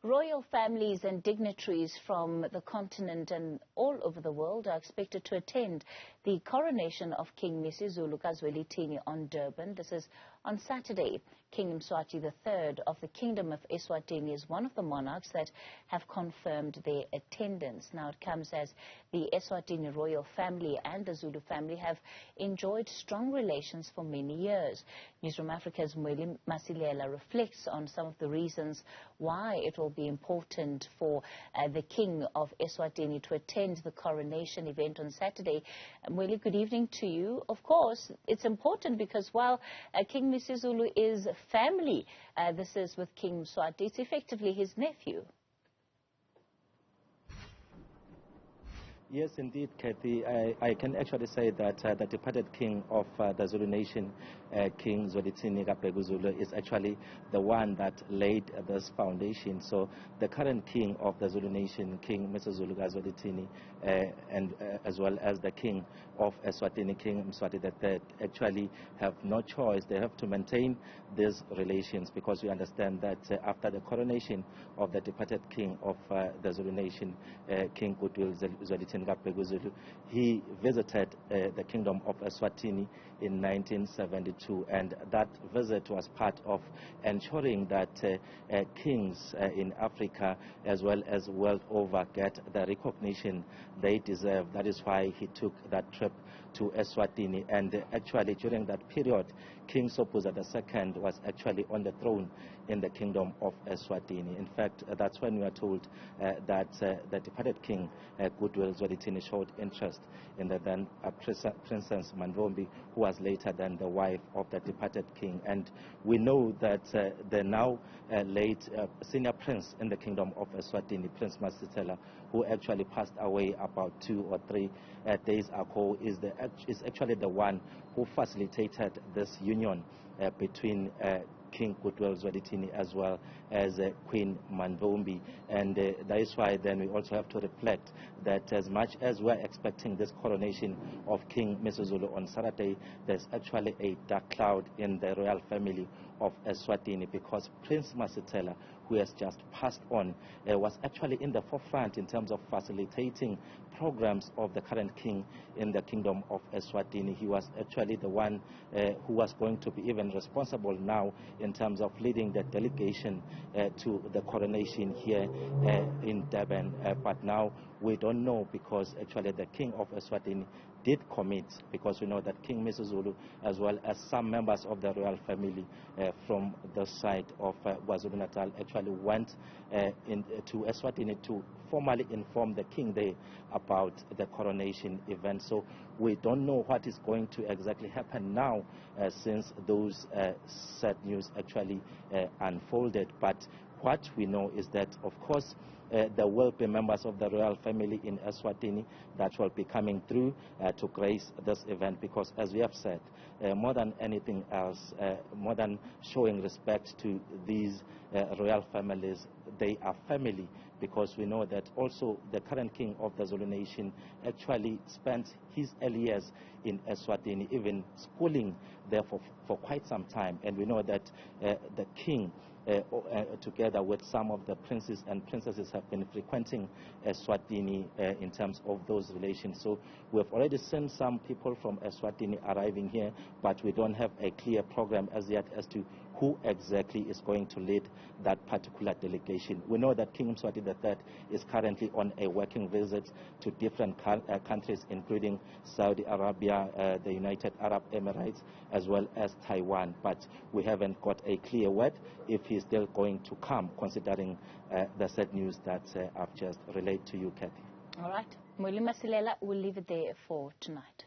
Royal families and dignitaries from the continent and all over the world are expected to attend the coronation of King Mweli on Durban. This is on Saturday. King Mswati III of the Kingdom of eSwatini is one of the monarchs that have confirmed their attendance. Now it comes as the eSwatini royal family and the Zulu family have enjoyed strong relations for many years. Newzroom Afrika's Mweli Masilela reflects on some of the reasons why it will be important for the King of eSwatini to attend the coronation event on Saturday. Mweli, good evening to you. Of course, it's important because while King Misizulu is family, this is with King Mswati, it's effectively his nephew. Yes, indeed, Kathy. I can actually say that the departed king of the Zulu nation, King Zwelithini Zulu, is actually the one that laid this foundation. So the current king of the Zulu nation, King Misizulu Zwelithini, and as well as the king of eSwatini, King Mswati III, actually have no choice. They have to maintain these relations because we understand that after the coronation of the departed king of the Zulu nation, King Zwelithini, he visited the Kingdom of eSwatini in 1972, and that visit was part of ensuring that kings in Africa as well as world over get the recognition they deserve. That is why he took that trip to eSwatini, and actually during that period King Sobhuza II was actually on the throne in the Kingdom of eSwatini. In fact, that's when we are told that the departed king Goodwill Zwelithini showed interest in the then Princess Manvombi, who was later then the wife of the departed king. And we know that the now late senior prince in the Kingdom of eSwatini, Prince Masilela, who actually passed away about 2 or 3 days ago, is actually the one who facilitated this union between King Goodwill Zwelithini as well as Queen Manvombi. And that is why then we also have to reflect that as much as we're expecting this coronation of King Misizulu on Saturday, there's actually a dark cloud in the royal family of eSwatini, because Prince Masilela, who has just passed on, was actually in the forefront in terms of facilitating programs of the current king in the Kingdom of eSwatini. He was actually the one who was going to be even responsible now in terms of leading the delegation to the coronation here in Durban. But now we don't know, because actually the King of eSwatini did commit, because we know that King Misizulu as well as some members of the royal family from the side of KwaZulu-Natal actually went to eSwatini to formally inform the king there about the coronation event. So we don't know what is going to exactly happen now since those sad news actually unfolded. But what we know is that, of course, there will be members of the royal family in eSwatini that will be coming through to grace this event, because as we have said, more than anything else, more than showing respect to these royal families, they are family, because we know that also the current king of the Zulu nation actually spent his early years in eSwatini, even schooling there for quite some time. And we know that the king together with some of the princes and princesses have been frequenting eSwatini in terms of those relations. So we have already seen some people from eSwatini arriving here, but we don't have a clear program as yet as to who exactly is going to lead that particular delegation. We know that King Mswati III is currently on a working visit to different countries, including Saudi Arabia, the United Arab Emirates, as well as Taiwan. But we haven't got a clear word if he's still going to come, considering the sad news that I've just relayed to you, Kathy. All right. Mweli Masilela, we'll leave it there for tonight.